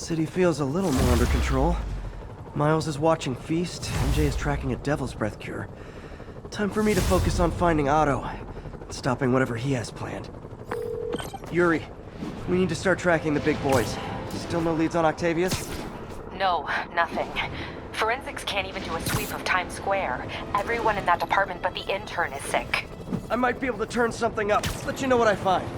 City feels a little more under control. Miles is watching Feast, MJ is tracking a Devil's Breath cure. Time for me to focus on finding Otto, and stopping whatever he has planned. Yuri, we need to start tracking the big boys. Still no leads on Octavius? No, nothing. Forensics can't even do a sweep of Times Square. Everyone in that department but the intern is sick. I might be able to turn something up. Let you know what I find.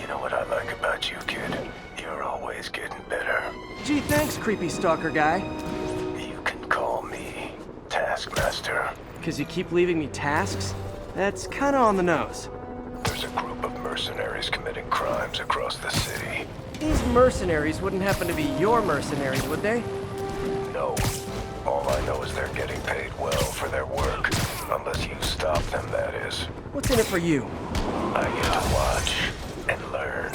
You know what I like about you, kid? You're always getting better. Gee, thanks, creepy stalker guy. You can call me Taskmaster. 'Cause you keep leaving me tasks? That's kinda on the nose. There's a group of mercenaries committing crimes across the city. These mercenaries wouldn't happen to be your mercenaries, would they? No. All I know is they're getting paid well for their work. Unless you stop them, that is. What's in it for you? I get to watch and learn.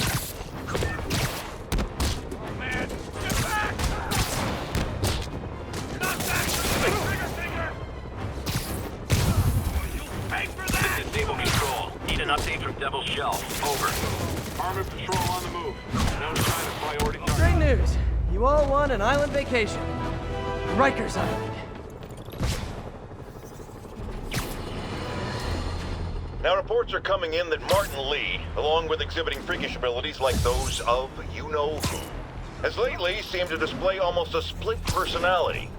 An update from Devil's Shell. Over. Armored patrol on the move. No sign of priority target. Great news! You all won an island vacation. Rikers Island. Now, reports are coming in that Martin Lee, along with exhibiting freakish abilities like those of you-know-who, has lately seemed to display almost a split personality.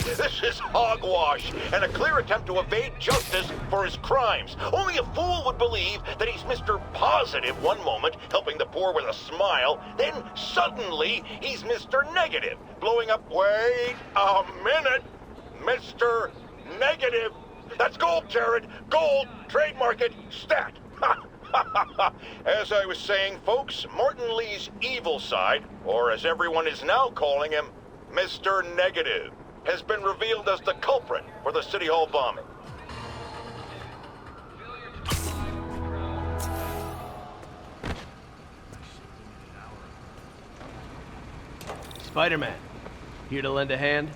This is hogwash and a clear attempt to evade justice for his crimes. Only a fool would believe that he's Mr. Positive one moment, helping the poor with a smile, then suddenly he's Mr. Negative, blowing up. Wait a minute! Mr. Negative! That's gold, Jared! Gold! Trademark it! Stat! As I was saying, folks, Martin Lee's evil side, or as everyone is now calling him, Mr. Negative, has been revealed as the culprit for the City Hall bombing. Spider-Man, here to lend a hand?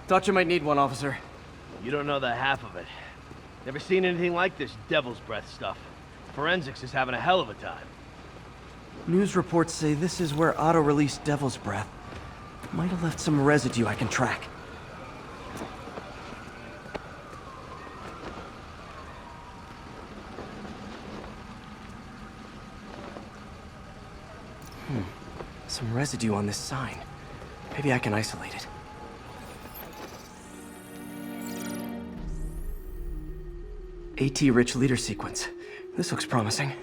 Thought you might need one, officer. You don't know the half of it. Never seen anything like this Devil's Breath stuff. Forensics is having a hell of a time. News reports say this is where Otto released Devil's Breath. Might have left some residue I can track. Some residue on this sign. Maybe I can isolate it. AT-rich leader sequence. This looks promising.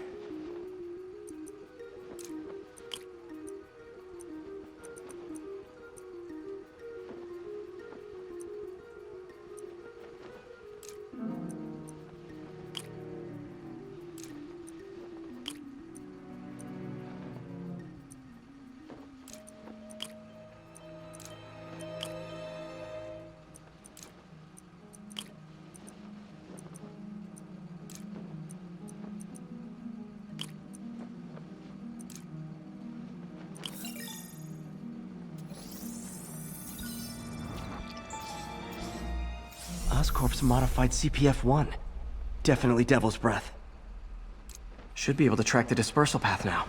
Oscorp's modified CPF-1. Definitely Devil's Breath. Should be able to track the dispersal path now.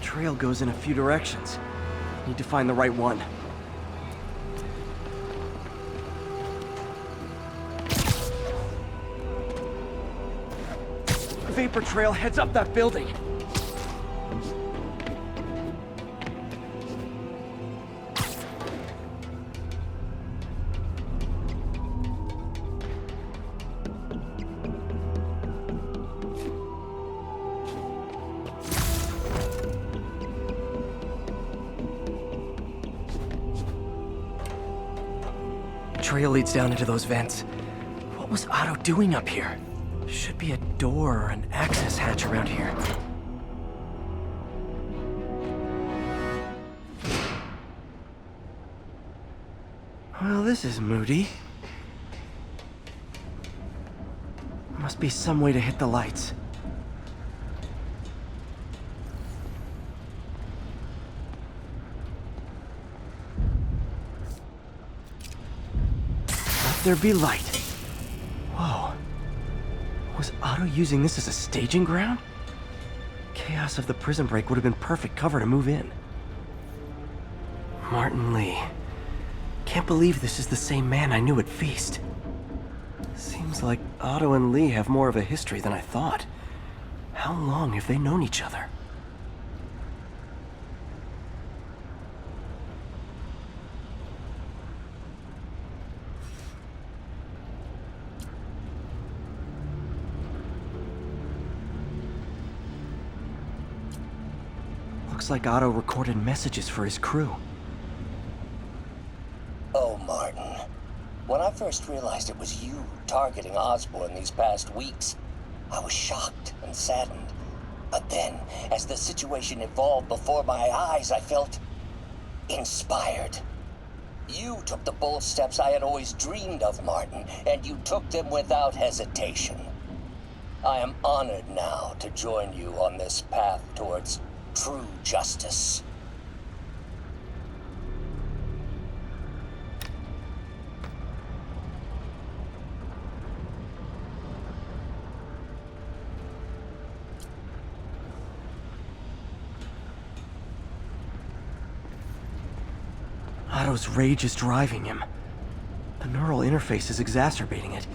Trail goes in a few directions. Need to find the right one. Vapor trail heads up that building. Trail leads down into those vents. What was Otto doing up here? Should be a door or an access hatch around here. Well, this is moody. Must be some way to hit the lights. there be light. Whoa. Was Otto using this as a staging ground? Chaos of the prison break would have been perfect cover to move in. Martin Lee. Can't believe this is the same man I knew at Feast. Seems like Otto and Lee have more of a history than I thought. How long have they known each other? Looks like Otto recorded messages for his crew. Oh, Martin. When I first realized it was you targeting Osborn these past weeks, I was shocked and saddened. But then, as the situation evolved before my eyes, I felt inspired. You took the bold steps I had always dreamed of, Martin, and you took them without hesitation. I am honored now to join you on this path towards true justice. Otto's rage is driving him. The neural interface is exacerbating it,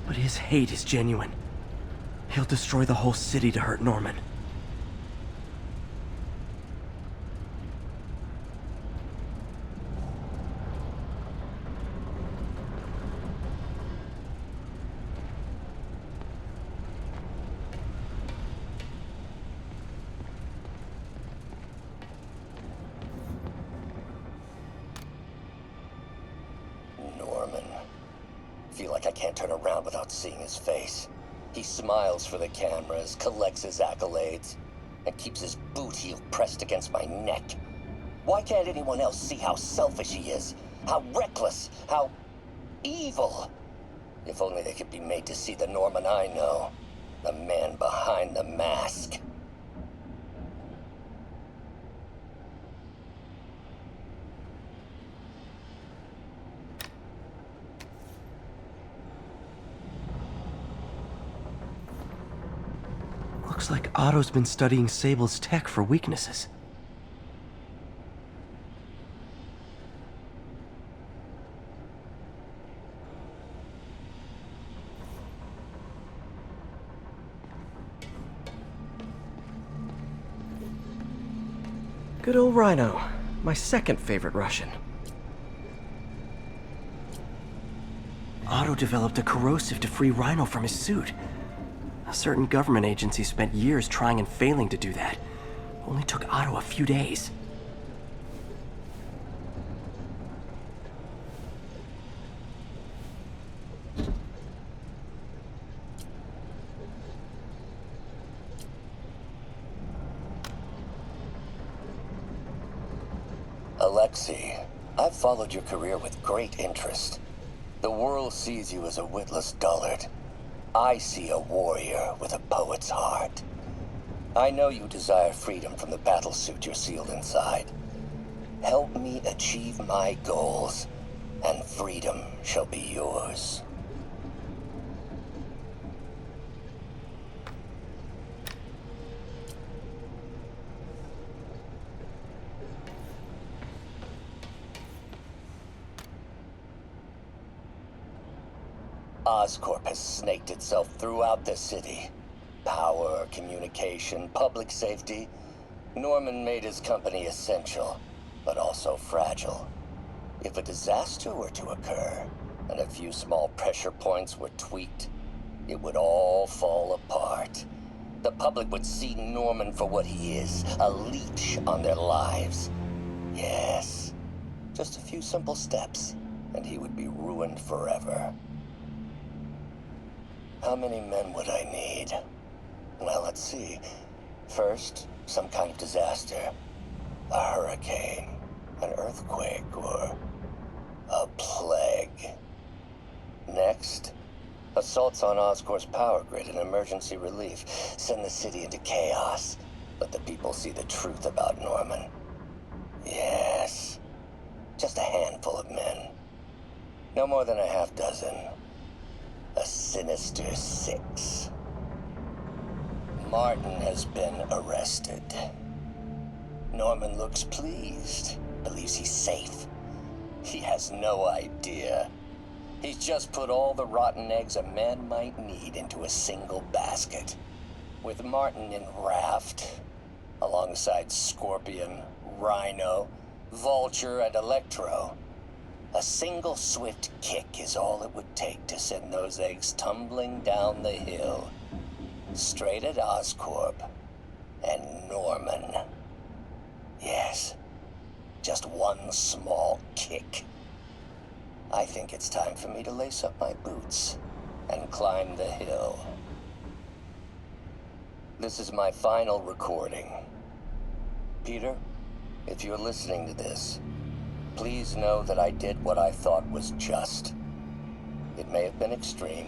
but his hate is genuine. He'll destroy the whole city to hurt Norman. Feel like I can't turn around without seeing his face. He smiles for the cameras, collects his accolades, and keeps his boot heel pressed against my neck. Why can't anyone else see how selfish he is? How reckless, how evil? If only they could be made to see the Norman I know. The man behind the mask. Looks like Otto's been studying Sable's tech for weaknesses. Good old Rhino, my second favorite Russian. Otto developed a corrosive to free Rhino from his suit. A certain government agency spent years trying and failing to do that. Only took Otto a few days. Alexei, I've followed your career with great interest. The world sees you as a witless dullard. I see a warrior with a poet's heart. I know you desire freedom from the battlesuit you're sealed inside. Help me achieve my goals, and freedom shall be yours. Oscorp has snaked itself throughout the city. Power, communication, public safety. Norman made his company essential, but also fragile. If a disaster were to occur, and a few small pressure points were tweaked, it would all fall apart. The public would see Norman for what he is, a leech on their lives. Yes, just a few simple steps, and he would be ruined forever. How many men would I need? Well, let's see. First, some kind of disaster. A hurricane, an earthquake, or a plague. Next, assaults on Oscorp's power grid and emergency relief. Send the city into chaos. Let the people see the truth about Norman. Yes, just a handful of men. No more than a half dozen. A sinister 6. Martin has been arrested. Norman looks pleased, believes he's safe. He has no idea. He's just put all the rotten eggs a man might need into a single basket. With Martin in raft, alongside Scorpion, Rhino, Vulture, and Electro, a single swift kick is all it would take to send those eggs tumbling down the hill. Straight at Oscorp and Norman. Yes, just one small kick. I think it's time for me to lace up my boots and climb the hill. This is my final recording. Peter, if you're listening to this, please know that I did what I thought was just. It may have been extreme,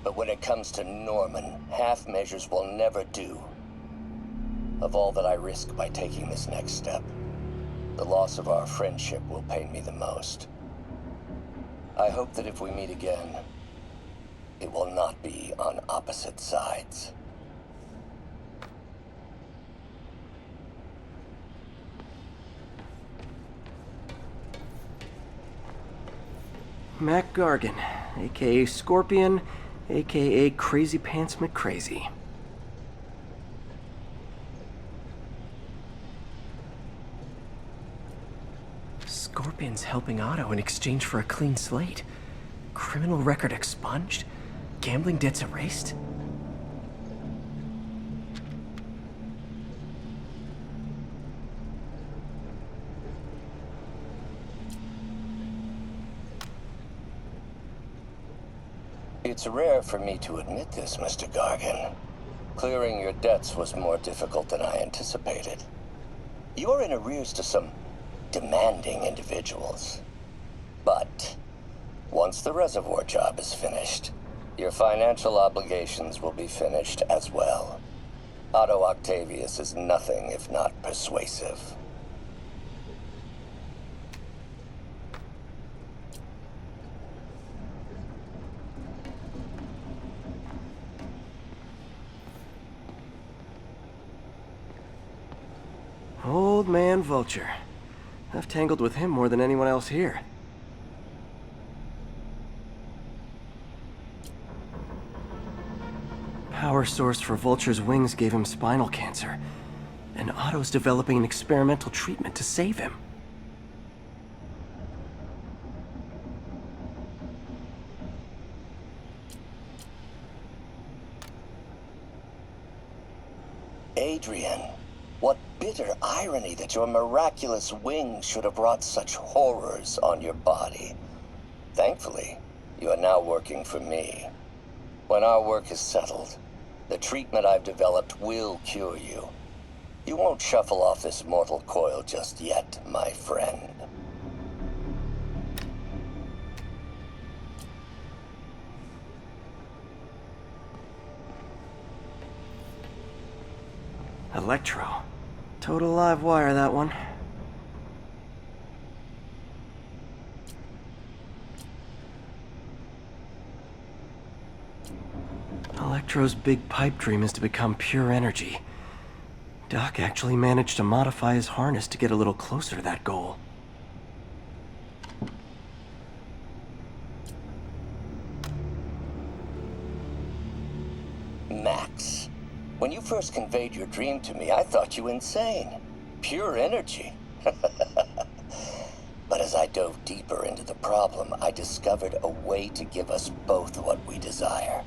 but when it comes to Norman, half measures will never do. Of all that I risk by taking this next step, the loss of our friendship will pain me the most. I hope that if we meet again, it will not be on opposite sides. Mac Gargan, aka Scorpion, aka Crazy Pants McCrazy. Scorpion's helping Otto in exchange for a clean slate. Criminal record expunged? Gambling debts erased? It's rare for me to admit this, Mr. Gargan. Clearing your debts was more difficult than I anticipated. You're in arrears to some demanding individuals. But once the reservoir job is finished, your financial obligations will be finished as well. Otto Octavius is nothing if not persuasive. Old man Vulture. I've tangled with him more than anyone else here. Power source for Vulture's wings gave him spinal cancer, and Otto's developing an experimental treatment to save him. Adrian, what bitter irony that your miraculous wings should have brought such horrors on your body. Thankfully, you are now working for me. When our work is settled, the treatment I've developed will cure you. You won't shuffle off this mortal coil just yet, my friend. Electro. Total live wire, that one. Electro's big pipe dream is to become pure energy. Doc actually managed to modify his harness to get a little closer to that goal. Max, when you first conveyed your dream to me, I thought you insane. Pure energy. But as I dove deeper into the problem, I discovered a way to give us both what we desire.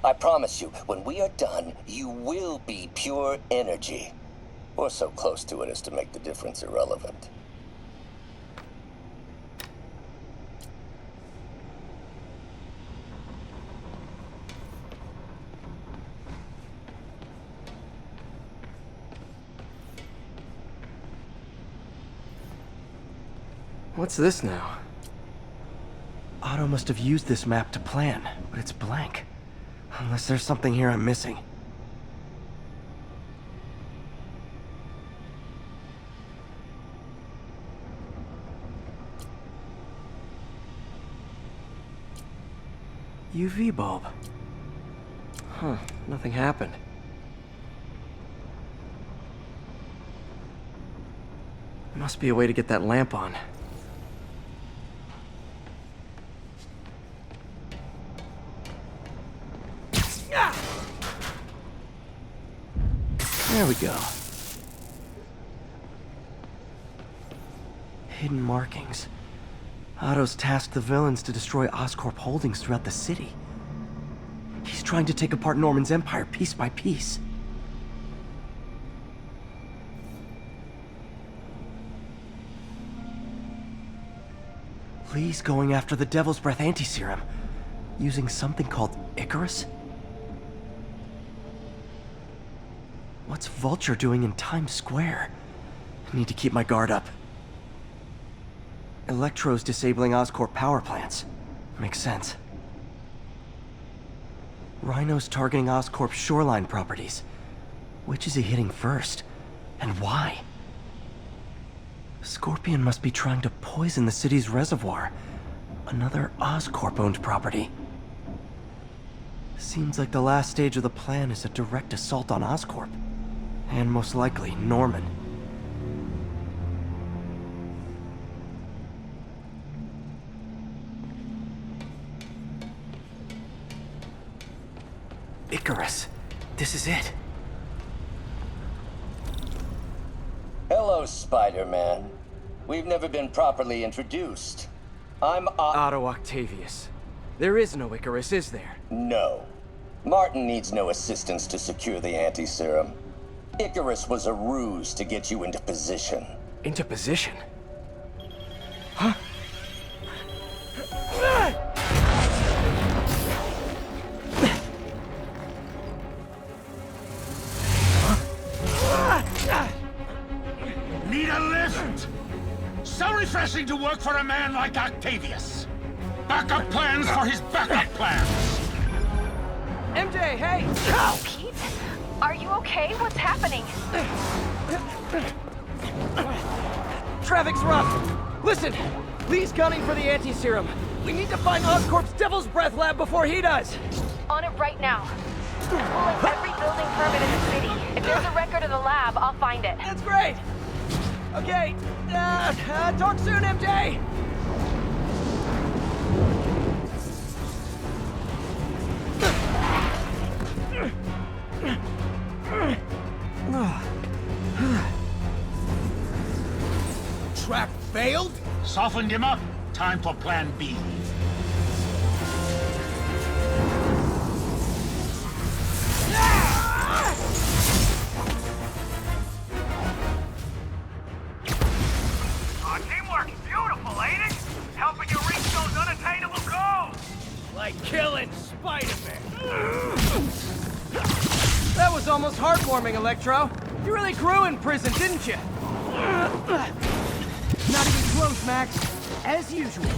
I promise you, when we are done, you will be pure energy. Or so close to it as to make the difference irrelevant. What's this now? Otto must have used this map to plan, but it's blank. Unless there's something here I'm missing. UV bulb. Huh, nothing happened. Must be a way to get that lamp on. There we go. Hidden markings. Otto's tasked the villains to destroy Oscorp holdings throughout the city. He's trying to take apart Norman's empire piece by piece. Lee's going after the Devil's Breath anti-serum, using something called Icarus? What's Vulture doing in Times Square? I need to keep my guard up. Electro's disabling Oscorp power plants. Makes sense. Rhino's targeting Oscorp's shoreline properties. Which is he hitting first? And why? Scorpion must be trying to poison the city's reservoir. Another Oscorp-owned property. Seems like the last stage of the plan is a direct assault on Oscorp. And most likely, Norman. Icarus. This is it. Hello, Spider-Man. We've never been properly introduced. I'm Otto Octavius. There is no Icarus, is there? No. Martin needs no assistance to secure the anti-serum. Icarus was a ruse to get you into position. Into position? Huh? Need a lift? So refreshing to work for a man like Octavius. Backup plans for his backup plans. MJ, hey! Pete? Are you okay? What's happening? Traffic's rough. Listen, Lee's gunning for the anti-serum. We need to find Oscorp's Devil's Breath lab before he does. On it right now. Pulling every building permit in the city. If there's a record of the lab, I'll find it. That's great. Okay, talk soon, MJ. Trap failed? Softened him up. Time for plan B. Teamwork's beautiful, ain't it? Helping you reach those unattainable goals! Like killing Spider-Man. That was almost heartwarming, Electro. You really grew in prison, didn't you? Not even close, Max. As usual.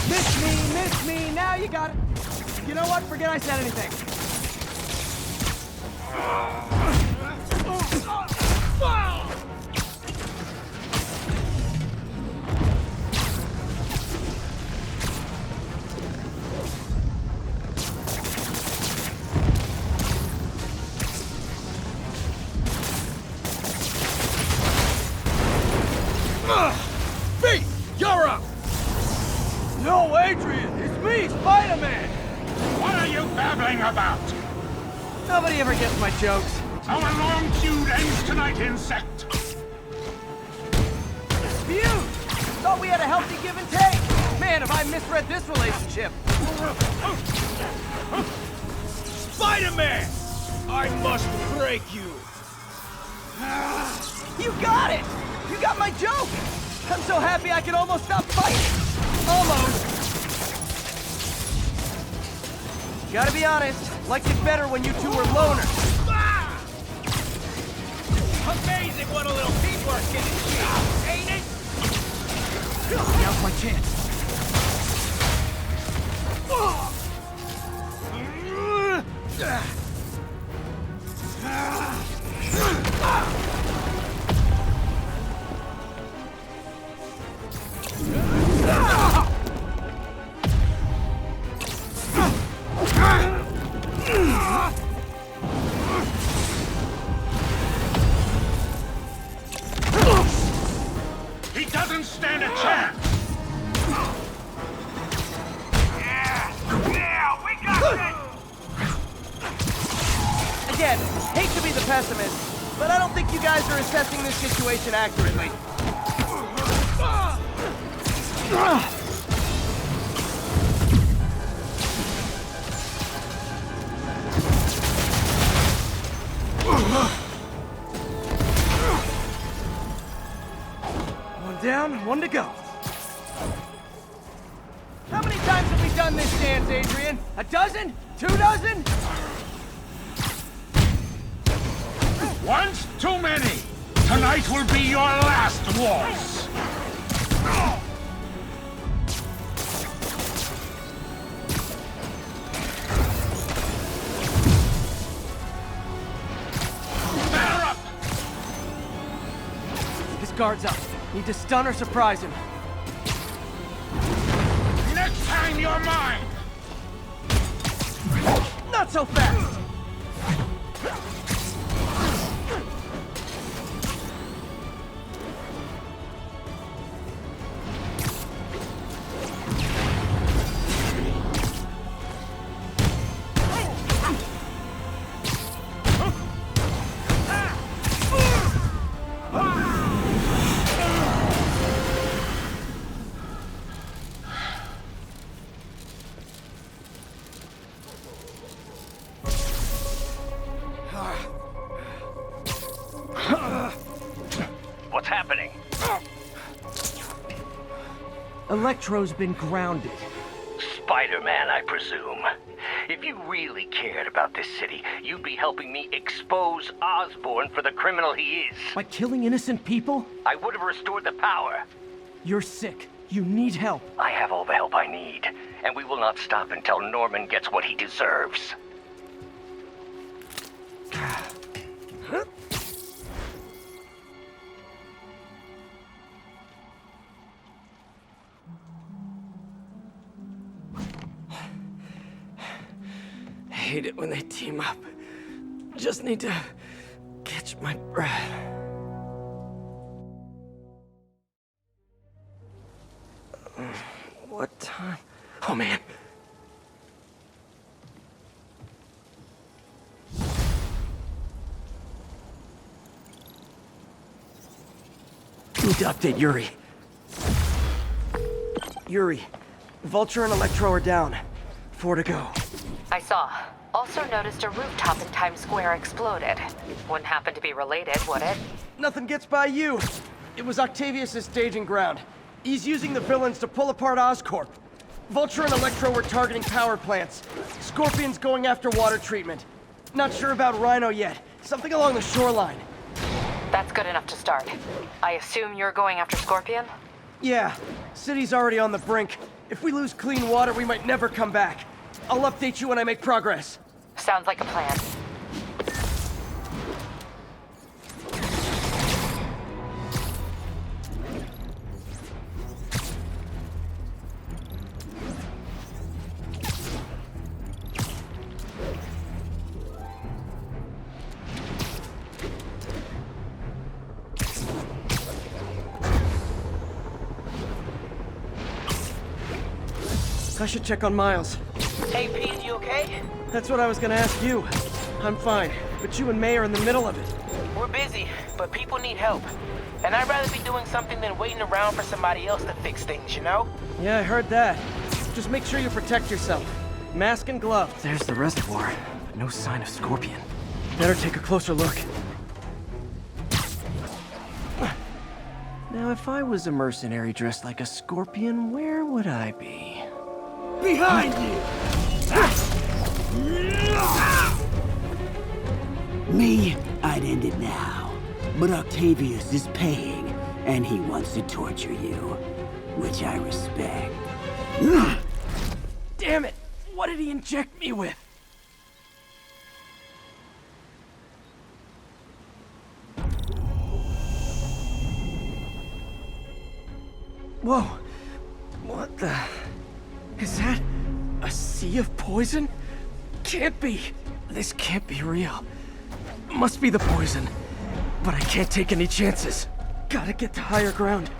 Miss me, now you got it. You know what? Forget I said anything. Pete, you're up! No, Adrian, it's me, Spider-Man! What are you babbling about? Nobody ever gets my jokes. Our long feud ends tonight, insect. Feud! Thought we had a healthy give and take. Man, have I misread this relationship. Spider-Man! I must break you! You got it! You got my joke! I'm so happy I could almost stop fighting! Almost! Gotta be honest, liked it better when you two were loners. Ah! Amazing what a little teamwork can achieve, ain't it? my chance. He doesn't stand a chance! Yeah, we got it! Again, hate to be the pessimist, but I don't think you guys are assessing this situation accurately. One down, one to go. How many times have we done this dance, Adrian? A dozen? 2 dozen? Once too many! Tonight will be your last waltz! Batter up! His guard's up. Need to stun or surprise him. Next time you're mine! Not so fast! What's happening? Electro's been grounded. Spider-Man, I presume. If you really cared about this city, you'd be helping me expose Osborn for the criminal he is. By killing innocent people? I would have restored the power. You're sick. You need help. I have all the help I need, and we will not stop until Norman gets what he deserves. I hate it when they team up. Just need to catch my breath. What time? Oh, man. Need to update Yuri. Yuri, Vulture and Electro are down. 4 to go. I saw. Also noticed a rooftop in Times Square exploded. Wouldn't happen to be related, would it? Nothing gets by you. It was Octavius' staging ground. He's using the villains to pull apart Oscorp. Vulture and Electro were targeting power plants. Scorpion's going after water treatment. Not sure about Rhino yet. Something along the shoreline. That's good enough to start. I assume you're going after Scorpion? Yeah, city's already on the brink. If we lose clean water, we might never come back. I'll update you when I make progress. Sounds like a plan. I should check on Miles. Hey, Pete, you okay? That's what I was gonna ask you. I'm fine, but you and May are in the middle of it. We're busy, but people need help. And I'd rather be doing something than waiting around for somebody else to fix things, you know? Yeah, I heard that. Just make sure you protect yourself. Mask and gloves. There's the reservoir, but no sign of Scorpion. Better take a closer look. Now, if I was a mercenary dressed like a Scorpion, where would I be? Behind you! Me, I'd end it now. But Octavius is paying, and he wants to torture you. which I respect. Damn it! What did he inject me with? Whoa! What the... Is that a sea of poison? Can't be. This can't be real. Must be the poison. But I can't take any chances. Gotta get to higher ground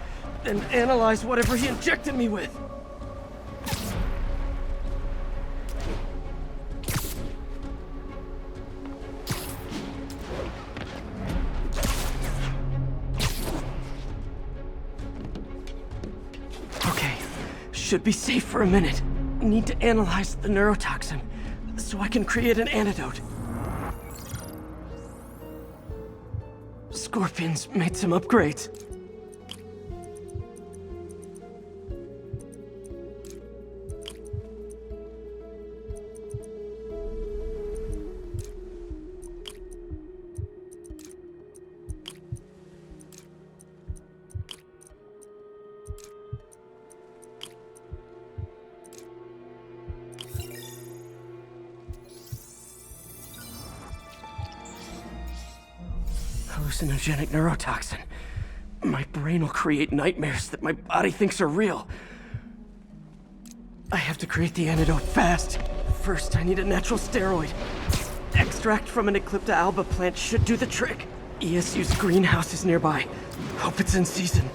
and analyze whatever he injected me with. Okay, should be safe for a minute. Need to analyze the neurotoxin so I can create an antidote. Scorpions made some upgrades. Hallucinogenic neurotoxin. My brain will create nightmares that my body thinks are real. I have to create the antidote fast. First, I need a natural steroid. Extract from an Eclipta alba plant should do the trick. ESU's greenhouse is nearby. Hope it's in season.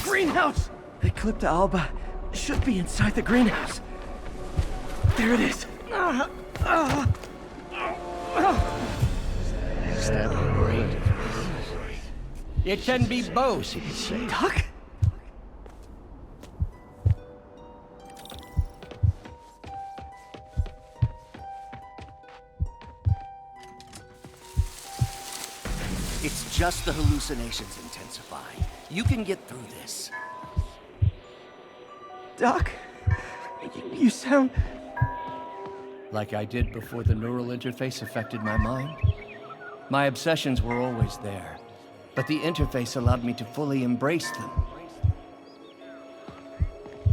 Greenhouse! Eclipta alba should be inside the greenhouse. There it is. It can be both. Doc? It's just the hallucinations intensifying. You can get through this. Doc? You sound... Like I did before the neural interface affected my mind. My obsessions were always there, but the interface allowed me to fully embrace them.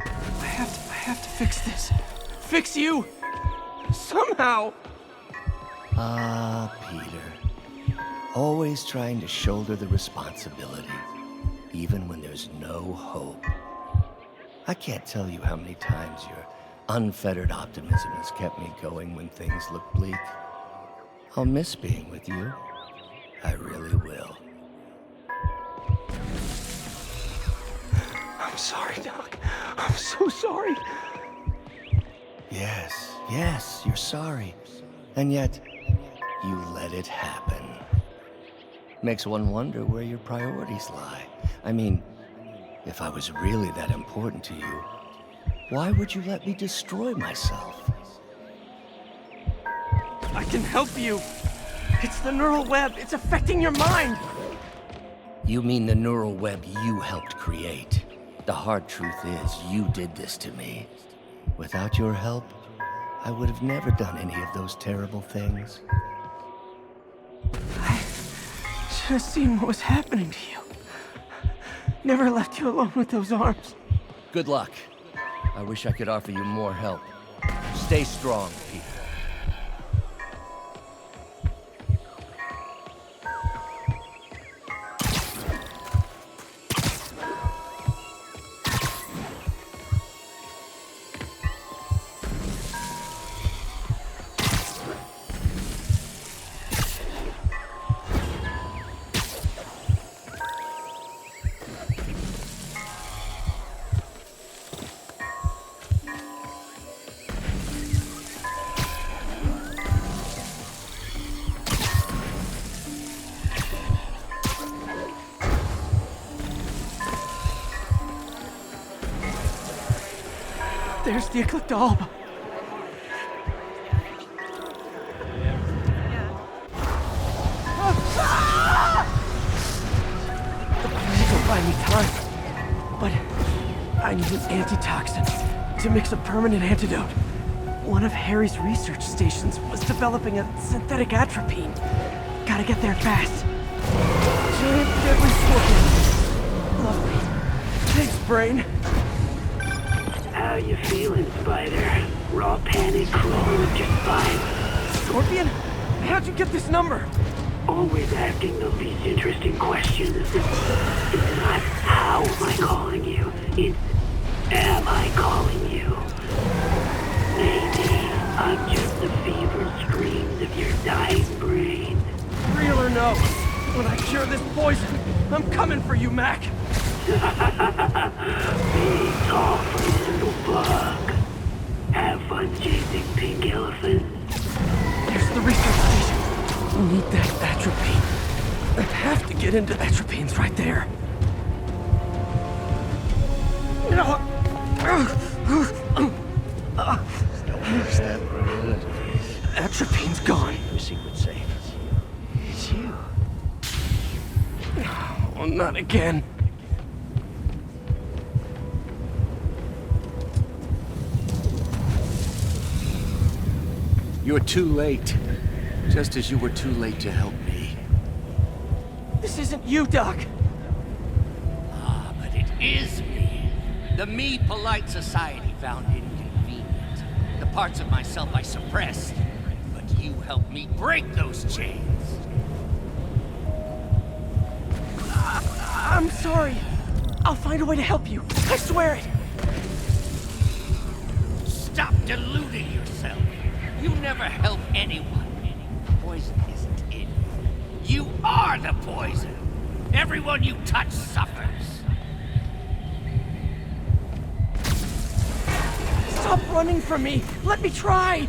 I have to fix this. Fix you! Somehow! Ah, Peter. Always trying to shoulder the responsibility, even when there's no hope. I can't tell you how many times your unfettered optimism has kept me going when things look bleak. I'll miss being with you. I really will. I'm sorry, Doc. I'm so sorry. Yes, you're sorry. And yet, you let it happen. Makes one wonder where your priorities lie. I mean, if I was really that important to you, why would you let me destroy myself? I can help you. It's the neural web. It's affecting your mind. You mean the neural web you helped create? The hard truth is, you did this to me. Without your help, I would have never done any of those terrible things. I should have seen what was happening to you. Never left you alone with those arms. Good luck. I wish I could offer you more help. Stay strong, Peter. There's the Eclipta alba. The plague will buy me time. but I need an antitoxin to mix a permanent antidote. One of Harry's research stations was developing a synthetic atropine. Gotta get there fast. Giant deadly scorpion. Lovely. Thanks, Brain. How you feeling, Spider? Raw panic crawling just fine. Scorpion? How'd you get this number? Always asking the least interesting questions. It's not how am I calling you, it's am I calling you? Maybe I'm just the fevered screams of your dying brain. Real or no, when I cure this poison, I'm coming for you, Mac. Big tall little bug. Have fun chasing pink elephants. There's the research station. Need that atropine. I have to get into atropines right there. Atropine's gone. Your secret safe. It's you. Oh, not again. You're too late. Just as you were too late to help me. This isn't you, Doc. Ah, but it is me. The me polite society found inconvenient. The parts of myself I suppressed. But you helped me break those chains. I'm sorry. I'll find a way to help you. I swear it. Stop deluding yourself. You never help anyone. Poison isn't in you. You are the poison. Everyone you touch suffers. Stop running from me. Let me try.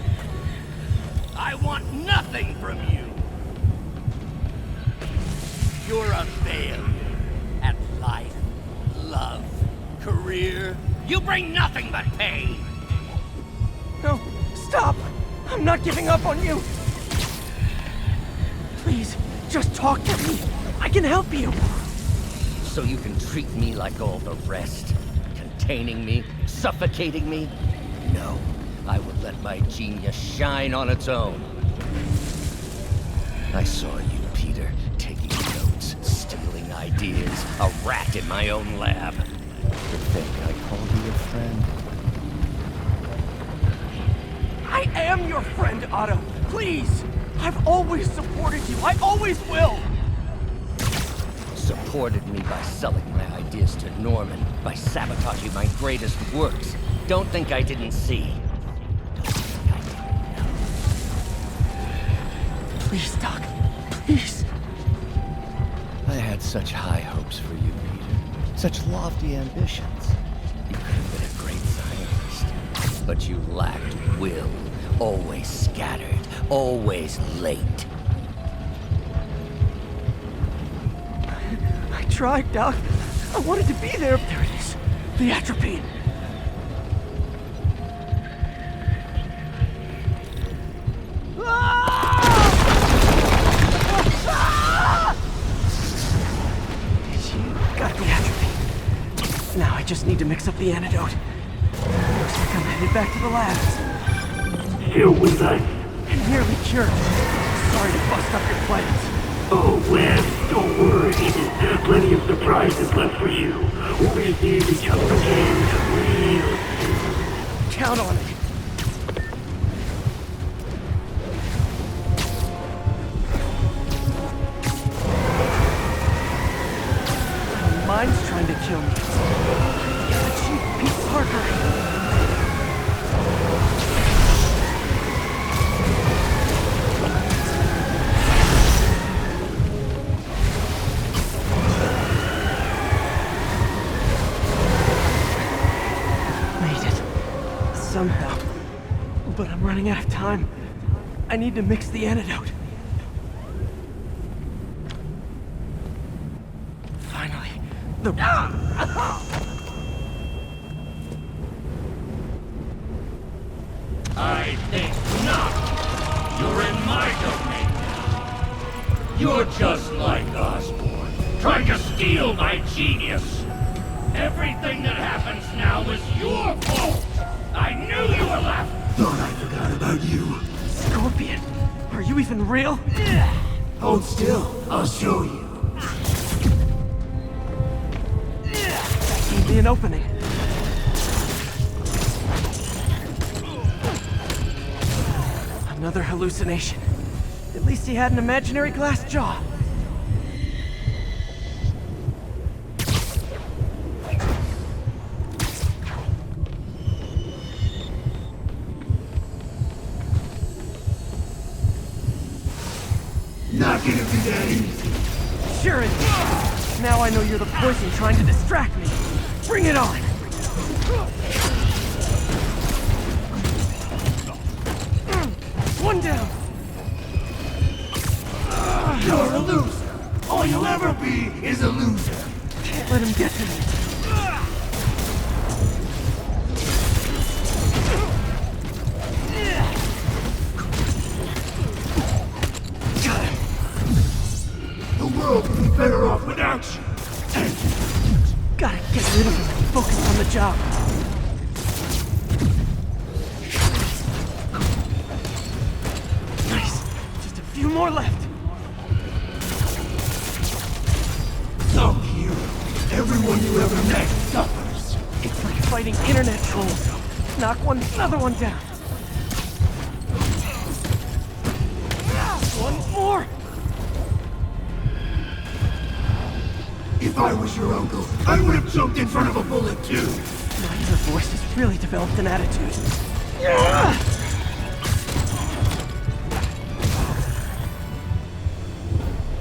I want nothing from you. You're a failure at life, love, career. You bring nothing but pain. No, stop. I'm not giving up on you. Please, just talk to me. I can help you. So you can treat me like all the rest? Containing me? Suffocating me? No, I will let my genius shine on its own. I saw you, Peter, taking notes, stealing ideas, a rat in my own lab. To think I called you a friend. I am your friend, Otto. Please. I've always supported you. I always will. Supported me by selling my ideas to Norman, by sabotaging my greatest works. Don't think I didn't see. Don't think I didn't know. Please, Doc. Please. I had such high hopes for you, Peter. Such lofty ambitions. You could have been a great scientist. But you lacked will. Always scattered. Always late. I tried, Doc. I wanted to be there. There it is. The atropine. It's you. Got the atropine. Now I just need to mix up the antidote. Looks like I'm headed back to the labs. Still with us. I'm nearly cured. Sorry to bust up your plans. Oh, Wes, don't worry. Plenty of surprises left for you. We'll be seeing each other again real soon. Count on it. My mind's trying to kill me. It's the Chief Pete Parker. Somehow. But I'm running out of time. I need to mix the antidote. Finally. I think not. You're in my domain now. You're just like Osborn, trying to steal my genius. Everything that happens now is your fault! I knew you were left! Thought I forgot about you. Scorpion, are you even real? Hold still, I'll show you. Gave me an opening. Another hallucination. At least he had an imaginary glass jaw. Not gonna be that easy. Sure it is. Now I know you're the poison trying to distract me. Bring it on! One down! You're a loser. All you'll ever be is a loser. Can't let him get to me. Got him. The world would be better off without you. Gotta get rid of him and focus on the job. Nice. Just a few more left. Some hero. Everyone you ever met suffers. It's like fighting internet trolls. Knock one, another one down. One more. If I was your uncle, I would have jumped in front of a bullet too. Now your voice has really developed an attitude.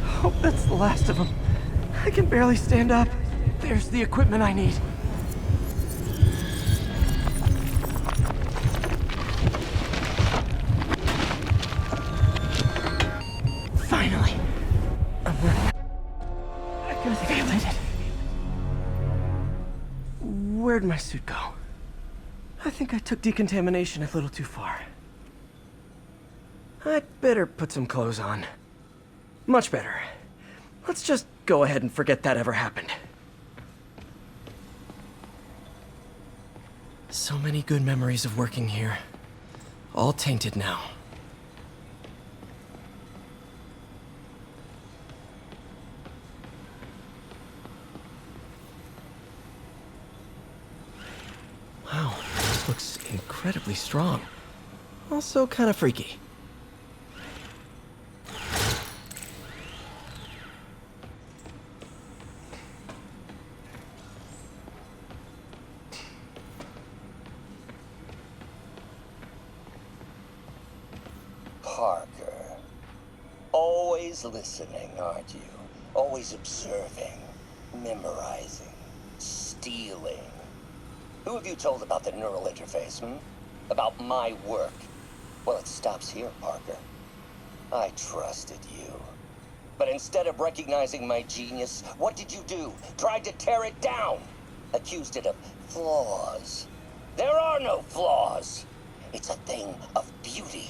Hope that's the last of them. I can barely stand up. There's the equipment I need. Finally. I'm running. I think I made it. Where'd my suit go? I think I took decontamination a little too far. I'd better put some clothes on. Much better. Let's just go ahead and forget that ever happened. So many good memories of working here. All tainted now. Wow, this looks incredibly strong. Also kind of freaky. Parker. Always listening, aren't you? Always observing, memorizing, stealing. Who have you told about the neural interface, About my work? Well, it stops here, Parker. I trusted you. But instead of recognizing my genius, what did you do? Tried to tear it down. Accused it of flaws. There are no flaws. It's a thing of beauty.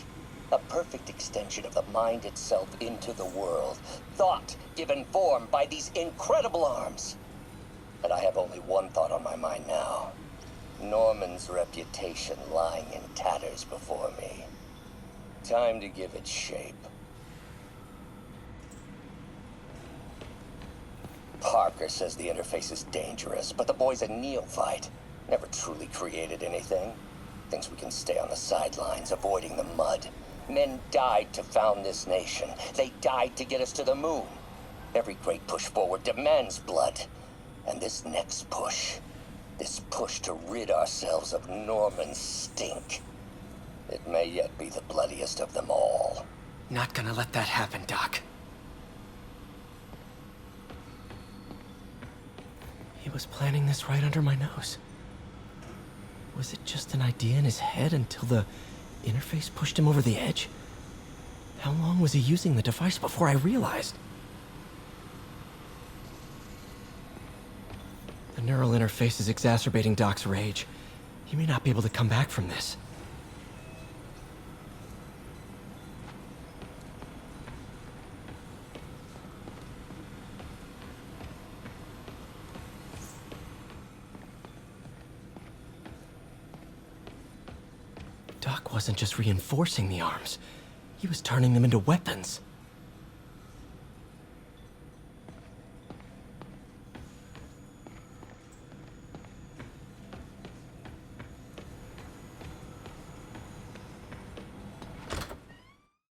A perfect extension of the mind itself into the world. Thought given form by these incredible arms. And I have only one thought on my mind now. Norman's reputation lying in tatters before me. Time to give it shape. Parker says the interface is dangerous, but the boy's a neophyte. Never truly created anything. Thinks we can stay on the sidelines, avoiding the mud. Men died to found this nation. They died to get us to the moon. Every great push forward demands blood. And this next push, this push to rid ourselves of Norman's stink, it may yet be the bloodiest of them all. Not gonna let that happen, Doc. He was planning this right under my nose. Was it just an idea in his head until the interface pushed him over the edge? How long was he using the device before I realized? The neural interface is exacerbating Doc's rage. He may not be able to come back from this. Doc wasn't just reinforcing the arms. He was turning them into weapons.